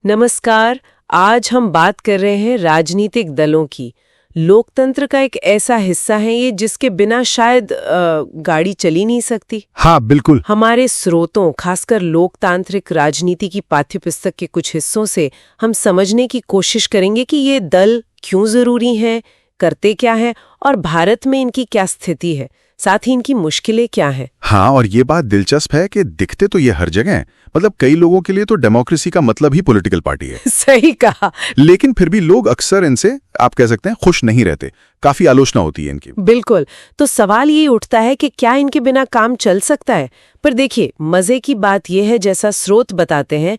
नमस्कार। आज हम बात कर रहे हैं राजनीतिक दलों की। लोकतंत्र का एक ऐसा हिस्सा है ये जिसके बिना शायद गाड़ी चली नहीं सकती। हाँ बिल्कुल। हमारे स्रोतों, खासकर लोकतांत्रिक राजनीति की पाठ्यपुस्तक के कुछ हिस्सों से हम समझने की कोशिश करेंगे कि ये दल क्यों जरूरी हैं, करते क्या हैं और भारत में इनकी क्या स्थिति है, साथ ही इनकी मुश्किलें क्या हैं। हाँ, और ये बात दिलचस्प है कि दिखते तो ये हर जगह हैं। मतलब कई लोगों के लिए तो डेमोक्रेसी का मतलब ही पॉलिटिकल पार्टी है। सही कहा। लेकिन फिर भी लोग अक्सर इनसे, आप कह सकते हैं, खुश नहीं रहते। काफी आलोचना होती है इनकी। बिल्कुल। तो सवाल ये उठता है कि क्या इनके बिना काम चल सकता है। पर देखिए, मजे की बात यह है, जैसा स्रोत बताते हैं,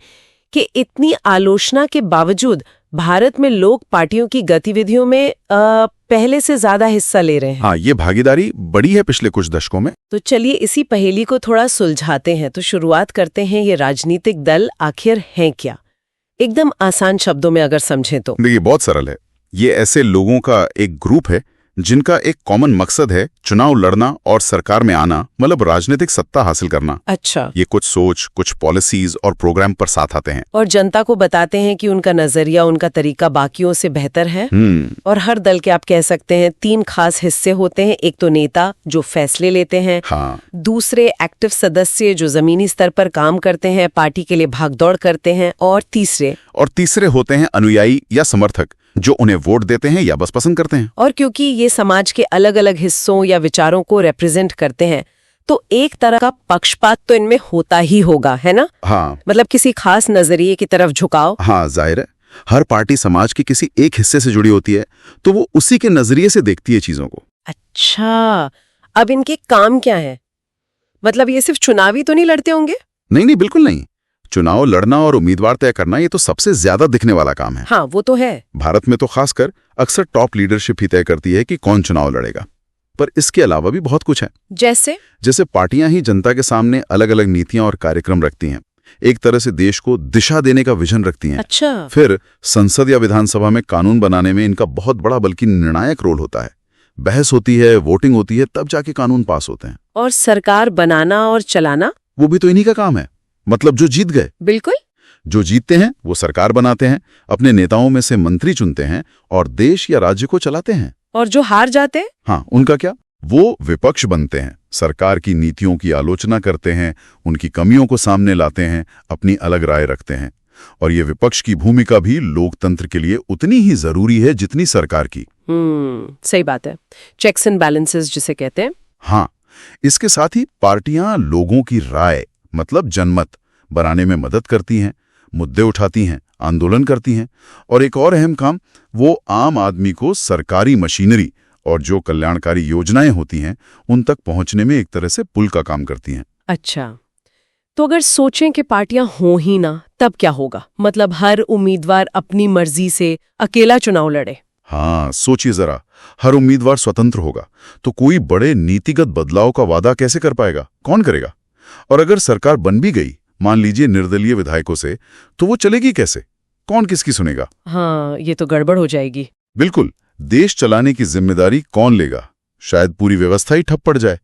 कि इतनी आलोचना के बावजूद भारत में लोग पार्टियों की गतिविधियों में पहले से ज्यादा हिस्सा ले रहे हैं। हाँ, ये भागीदारी बढ़ी है पिछले कुछ दशकों में। तो चलिए इसी पहेली को थोड़ा सुलझाते हैं। तो शुरुआत करते हैं, ये राजनीतिक दल आखिर हैं क्या? एकदम आसान शब्दों में अगर समझें तो देखिए, बहुत सरल है। ये ऐसे लोगों का एक ग्रुप है जिनका एक कॉमन मकसद है चुनाव लड़ना और सरकार में आना, मतलब राजनीतिक सत्ता हासिल करना। अच्छा। ये कुछ सोच, कुछ पॉलिसीज और प्रोग्राम पर साथ आते हैं और जनता को बताते हैं कि उनका नजरिया, उनका तरीका बाकियों से बेहतर है। और हर दल के, आप कह सकते हैं, 3 खास हिस्से होते हैं। एक तो नेता जो फैसले लेते हैं। हाँ। दूसरे एक्टिव सदस्य जो जमीनी स्तर पर काम करते हैं, पार्टी के लिए भागदौड़ करते हैं। और तीसरे होते हैं अनुयायी या समर्थक, जो उन्हें वोट देते हैं या बस पसंद करते हैं। और क्योंकि ये समाज के अलग अलग हिस्सों या विचारों को रिप्रेजेंट करते हैं, तो एक तरह का पक्षपात तो इनमें होता ही होगा, है ना? हाँ। मतलब किसी खास नजरिए की तरफ झुकाव। हाँ, जाहिर है। हर पार्टी समाज के किसी एक हिस्से से जुड़ी होती है, तो वो उसी के नजरिए से देखती है चीजों को। अच्छा, अब इनके काम क्या है? मतलब ये सिर्फ चुनावी तो नहीं लड़ते होंगे? नहीं, बिल्कुल नहीं। चुनाव लड़ना और उम्मीदवार तय करना, ये तो सबसे ज्यादा दिखने वाला काम है। हाँ, वो तो है। भारत में तो खासकर अक्सर टॉप लीडरशिप ही तय करती है कि कौन चुनाव लड़ेगा। पर इसके अलावा भी बहुत कुछ है। जैसे पार्टियां ही जनता के सामने अलग अलग नीतियां और कार्यक्रम रखती हैं, एक तरह से देश को दिशा देने का विजन रखती हैं। अच्छा। फिर संसद या विधानसभा में कानून बनाने में इनका बहुत बड़ा, बल्कि निर्णायक रोल होता है। बहस होती है, वोटिंग होती है, तब जाके कानून पास होते हैं। और सरकार बनाना और चलाना, वो भी तो इन्हीं का काम है। मतलब जो जीत गए। बिल्कुल। जो जीतते हैं वो सरकार बनाते हैं, अपने नेताओं में से मंत्री चुनते हैं और देश या राज्य को चलाते हैं। और जो हार जाते हैं? हाँ, उनका क्या? वो विपक्ष बनते हैं, सरकार की नीतियों की आलोचना करते हैं, उनकी कमियों को सामने लाते हैं, अपनी अलग राय रखते हैं। और ये विपक्ष की भूमिका भी लोकतंत्र के लिए उतनी ही जरूरी है जितनी सरकार की। सही बात है। चेक्स एंड बैलेंसेस जिसे कहते हैं। हाँ, इसके साथ ही पार्टियां लोगों की राय, मतलब जनमत बनाने में मदद करती हैं, मुद्दे उठाती हैं, आंदोलन करती हैं। और एक और अहम काम, वो आम आदमी को सरकारी मशीनरी और जो कल्याणकारी योजनाएं होती हैं उन तक पहुंचने में एक तरह से पुल का काम करती हैं। अच्छा, तो अगर सोचें कि पार्टियां हों ही ना, तब क्या होगा? मतलब हर उम्मीदवार अपनी मर्जी से अकेला चुनाव लड़े। हाँ, सोचिए जरा, हर उम्मीदवार स्वतंत्र होगा तो कोई बड़े नीतिगत बदलाव का वादा कैसे कर पाएगा? कौन करेगा? और अगर सरकार बन भी गई, मान लीजिए निर्दलीय विधायकों से, तो वो चलेगी कैसे? कौन किसकी सुनेगा? हाँ, ये तो गड़बड़ हो जाएगी। बिल्कुल। देश चलाने की जिम्मेदारी कौन लेगा? शायद पूरी व्यवस्था ही ठप पड़ जाए।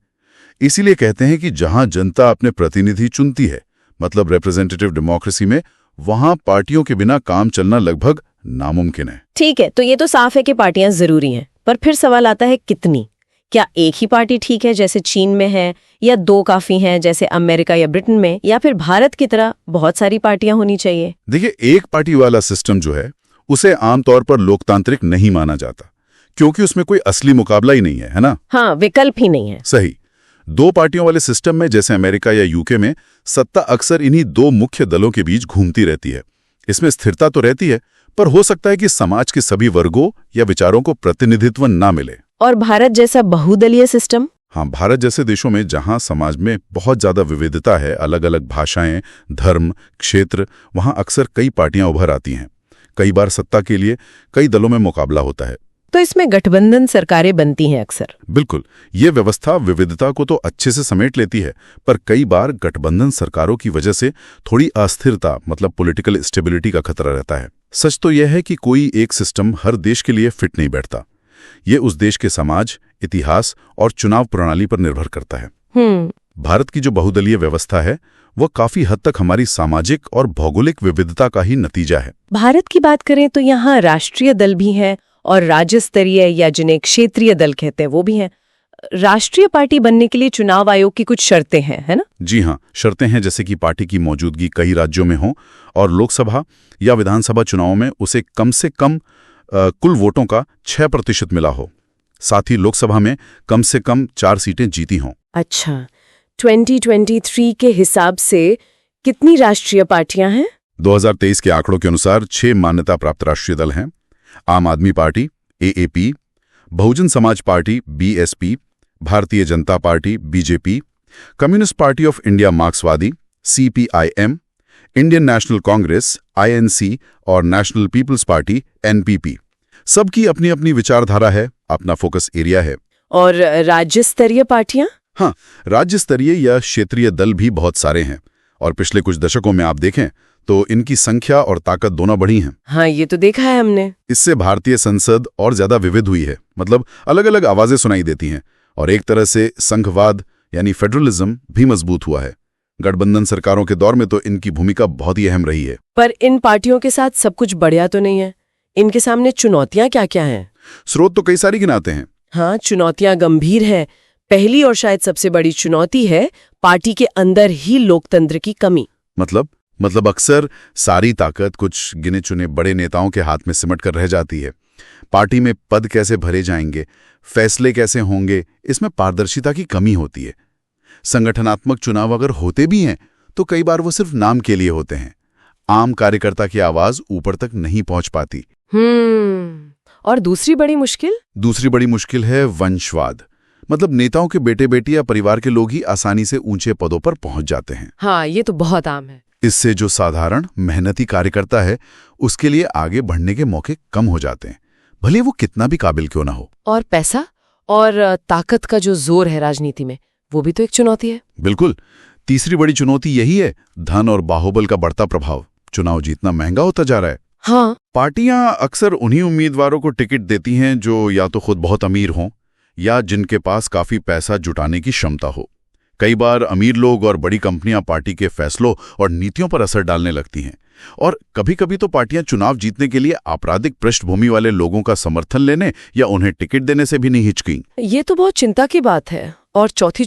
इसीलिए कहते हैं कि जहां जनता अपने प्रतिनिधि चुनती है, मतलब रिप्रेजेंटेटिव डेमोक्रेसी में, वहां पार्टियों के बिना काम चलना लगभग नामुमकिन है। ठीक है, तो ये तो साफ है कि पार्टियां जरूरी हैं, पर फिर सवाल आता है कितनी? क्या एक ही पार्टी ठीक है जैसे चीन में है, या 2 काफी हैं जैसे अमेरिका या ब्रिटेन में, या फिर भारत की तरह बहुत सारी पार्टियां होनी चाहिए? देखिए, एक पार्टी वाला सिस्टम जो है उसे आमतौर पर लोकतांत्रिक नहीं माना जाता, क्योंकि उसमें कोई असली मुकाबला ही नहीं है ना? हाँ, विकल्प ही नहीं है। सही। 2 पार्टियों वाले सिस्टम में, जैसे अमेरिका या यूके में, सत्ता अक्सर इन्हीं 2 मुख्य दलों के बीच घूमती रहती है। इसमें स्थिरता तो रहती है, पर हो सकता है कि समाज के सभी वर्गों या विचारों को प्रतिनिधित्व ना मिले। और भारत जैसा बहुदलीय सिस्टम? हाँ, भारत जैसे देशों में जहां समाज में बहुत ज्यादा विविधता है, अलग अलग भाषाएं, धर्म, क्षेत्र, वहां अक्सर कई पार्टियां उभर आती हैं। कई बार सत्ता के लिए कई दलों में मुकाबला होता है। तो इसमें गठबंधन सरकारें बनती हैं अक्सर। बिल्कुल। ये व्यवस्था विविधता को तो अच्छे से समेट लेती है, पर कई बार गठबंधन सरकारों की वजह से थोड़ी अस्थिरता, मतलब पॉलिटिकल स्टेबिलिटी का खतरा रहता है। सच तो यह है कि कोई एक सिस्टम हर देश के लिए फिट नहीं बैठता। ये उस देश के समाज, इतिहास और चुनाव प्रणाली पर निर्भर करता है। भारत की जो बहुदलीय व्यवस्था है वो काफी हद तक हमारी सामाजिक और भौगोलिक विविधता का ही नतीजा है। भारत की बात करें तो यहाँ राष्ट्रीय दल भी हैं और राज्य स्तरीय या जिन्हें क्षेत्रीय दल कहते हैं वो भी हैं। राष्ट्रीय पार्टी बनने के लिए चुनाव आयोग की कुछ शर्तें हैं, है ना? जी हाँ, शर्तें हैं जैसे कि पार्टी की मौजूदगी कई राज्यों में हो और लोकसभा या विधानसभा चुनाव में उसे कम से कम कुल वोटों का 6% मिला हो। साथ ही लोकसभा में कम से कम 4 सीटें जीती हों। अच्छा, 2023 के हिसाब से कितनी राष्ट्रीय पार्टियां हैं? 2023 के आंकड़ों के अनुसार 6 मान्यता प्राप्त राष्ट्रीय दल हैं। आम आदमी party AAP, Bahujan Samaj party BSP, Bharatiya Janata party BJP, communist party of India मार्क्सवादी CPIM, Indian national Congress INC और नेशनल पीपल्स पार्टी NPP। सबकी अपनी अपनी विचारधारा है, अपना फोकस एरिया है। और राज्य स्तरीय पार्टियां? हाँ, राज्य स्तरीय या क्षेत्रीय दल भी बहुत सारे हैं और पिछले कुछ दशकों में आप देखें तो इनकी संख्या और ताकत दोनों बढ़ी हैं। हाँ, ये तो देखा है हमने। इससे भारतीय संसद और ज्यादा विविध हुई है, मतलब अलग अलग आवाजें सुनाई देती हैं और एक तरह से संघवाद यानी फेडरलिज्म भी मजबूत हुआ है। गठबंधन सरकारों के दौर में तो इनकी भूमिका बहुत ही अहम रही है। पर इन पार्टियों के साथ सब कुछ बढ़िया तो नहीं है। इनके सामने चुनौतियां क्या क्या हैं? स्रोत तो कई सारी गिनाते हैं। हाँ, चुनौतियां गंभीर हैं। पहली और शायद सबसे बड़ी चुनौती है पार्टी के अंदर ही लोकतंत्र की कमी। मतलब अक्सर सारी ताकत कुछ गिने चुने बड़े नेताओं के हाथ में सिमट कर रह जाती है। पार्टी में पद कैसे भरे जाएंगे, फैसले कैसे होंगे, इसमें पारदर्शिता की कमी होती है। संगठनात्मक चुनाव अगर होते भी हैं तो कई बार वो सिर्फ नाम के लिए होते हैं। आम कार्यकर्ता की आवाज ऊपर तक नहीं पहुंच पाती। और दूसरी बड़ी मुश्किल है वंशवाद। मतलब नेताओं के बेटे बेटी या परिवार के लोग ही आसानी से ऊंचे पदों पर पहुंच जाते हैं। हाँ, ये तो बहुत आम है। इससे जो साधारण मेहनती कार्यकर्ता है उसके लिए आगे बढ़ने के मौके कम हो जाते हैं, भले वो कितना भी काबिल क्यों ना हो। और पैसा और ताकत का जो जोर है राजनीति में, वो भी तो एक चुनौती है। बिल्कुल। तीसरी बड़ी चुनौती यही है, धन और बाहुबल का बढ़ता प्रभाव। चुनाव जीतना महंगा होता जा रहा है। हाँ, पार्टियां अक्सर उन्हीं उम्मीदवारों को टिकट देती हैं जो या तो खुद बहुत अमीर हों या जिनके पास काफी पैसा जुटाने की क्षमता हो। कई बार अमीर लोग और बड़ी कंपनियां पार्टी के फैसलों और नीतियों पर असर डालने लगती हैं और कभी-कभी तो पार्टियां चुनाव जीतने के लिए आपराधिक पृष्ठभूमि वाले लोगों का समर्थन लेने या उन्हें टिकट देने से भी नहीं हिचकी। ये तो बहुत चिंता की बात है। और चौथी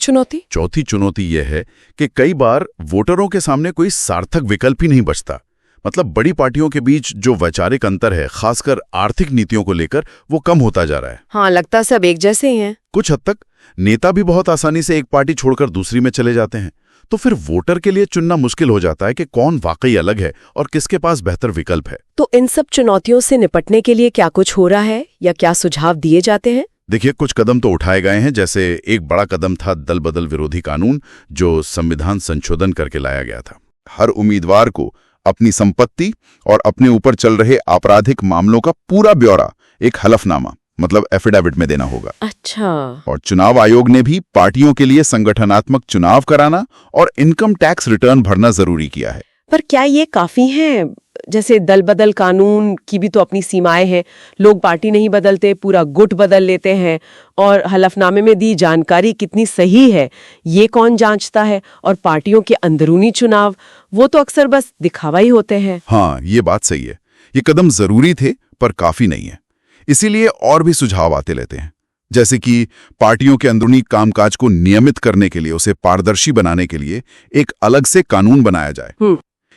चुनौती यह है कि कई बार वोटरों के सामने कोई सार्थक विकल्प ही नहीं बचता। मतलब बड़ी पार्टियों के बीच जो वैचारिक अंतर है, खासकर आर्थिक नीतियों को लेकर, वो कम होता जा रहा है। हाँ, लगता सब एक जैसे ही हैं। कुछ हद तक नेता भी बहुत आसानी से एक पार्टी छोड़कर दूसरी में चले जाते हैं, तो फिर वोटर के लिए चुनना मुश्किल हो जाता है कि कौन वाकई अलग है और किसके पास बेहतर विकल्प है। तो इन सब चुनौतियों से निपटने के लिए क्या कुछ हो रहा है या क्या सुझाव दिए जाते हैं? देखिए, कुछ कदम तो उठाए गए हैं। जैसे एक बड़ा कदम था दल बदल विरोधी कानून, जो संविधान संशोधन करके लाया गया था। हर उम्मीदवार को अपनी संपत्ति और अपने ऊपर चल रहे आपराधिक मामलों का पूरा ब्यौरा एक हलफनामा मतलब एफिडेविट में देना होगा। अच्छा। और चुनाव आयोग ने भी पार्टियों के लिए संगठनात्मक चुनाव कराना और इनकम टैक्स रिटर्न भरना जरूरी किया है। पर क्या ये काफी है? जैसे दल बदल कानून की भी तो अपनी सीमाएं हैं। लोग पार्टी नहीं बदलते, पूरा गुट बदल लेते हैं। और हलफनामे में दी जानकारी कितनी सही है ये कौन जांचता है? और पार्टियों के अंदरूनी चुनाव, वो तो अक्सर बस दिखावा ही होते हैं। हाँ, ये बात सही है। ये कदम जरूरी थे पर काफी नहीं है। इसीलिए और भी सुझाव आते लेते हैं, जैसे कि पार्टियों के अंदरूनी कामकाज को नियमित करने के लिए, उसे पारदर्शी बनाने के लिए एक अलग से कानून बनाया जाए।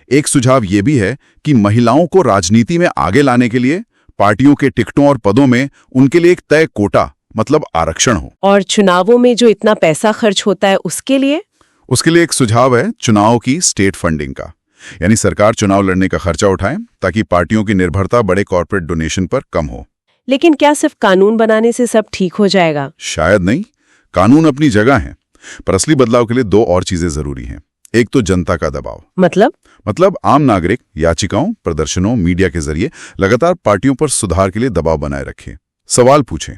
एक सुझाव ये भी है कि महिलाओं को राजनीति में आगे लाने के लिए पार्टियों के टिकटों और पदों में उनके लिए एक तय कोटा मतलब आरक्षण हो। और चुनावों में जो इतना पैसा खर्च होता है उसके लिए एक सुझाव है चुनाव की स्टेट फंडिंग का, यानी सरकार चुनाव लड़ने का खर्चा उठाए ताकि पार्टियों की निर्भरता बड़े कॉर्पोरेट डोनेशन पर कम हो। लेकिन क्या सिर्फ कानून बनाने से सब ठीक हो जाएगा? शायद नहीं। कानून अपनी जगह है, पर असली बदलाव के लिए 2 और चीजें जरूरी हैं। एक तो जनता का दबाव, मतलब आम नागरिक याचिकाओं, प्रदर्शनों, मीडिया के जरिए लगातार पार्टियों पर सुधार के लिए दबाव बनाए रखें, सवाल पूछें।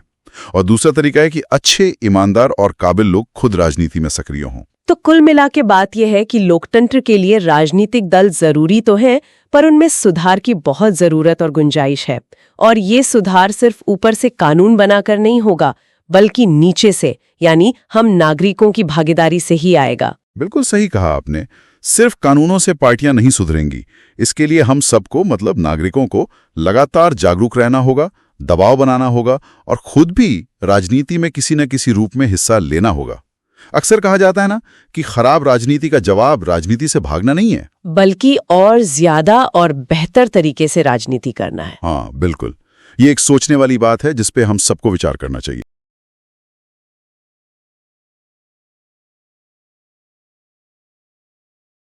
और दूसरा तरीका है कि अच्छे, ईमानदार और काबिल लोग खुद राजनीति में सक्रिय हों। तो कुल मिला के बात यह है कि लोकतंत्र के लिए राजनीतिक दल जरूरी तो है, पर उनमें सुधार की बहुत जरूरत और गुंजाइश है। और ये सुधार सिर्फ ऊपर से कानून बनाकर नहीं होगा, बल्कि नीचे से, यानी हम नागरिकों की भागीदारी से ही आएगा। बिल्कुल सही कहा आपने। सिर्फ कानूनों से पार्टियां नहीं सुधरेंगी। इसके लिए हम सबको, मतलब नागरिकों को, लगातार जागरूक रहना होगा, दबाव बनाना होगा और खुद भी राजनीति में किसी न किसी रूप में हिस्सा लेना होगा। अक्सर कहा जाता है ना कि खराब राजनीति का जवाब राजनीति से भागना नहीं है, बल्कि और ज्यादा और बेहतर तरीके से राजनीति करना है। हाँ बिल्कुल। ये एक सोचने वाली बात है जिस पे हम सबको विचार करना चाहिए।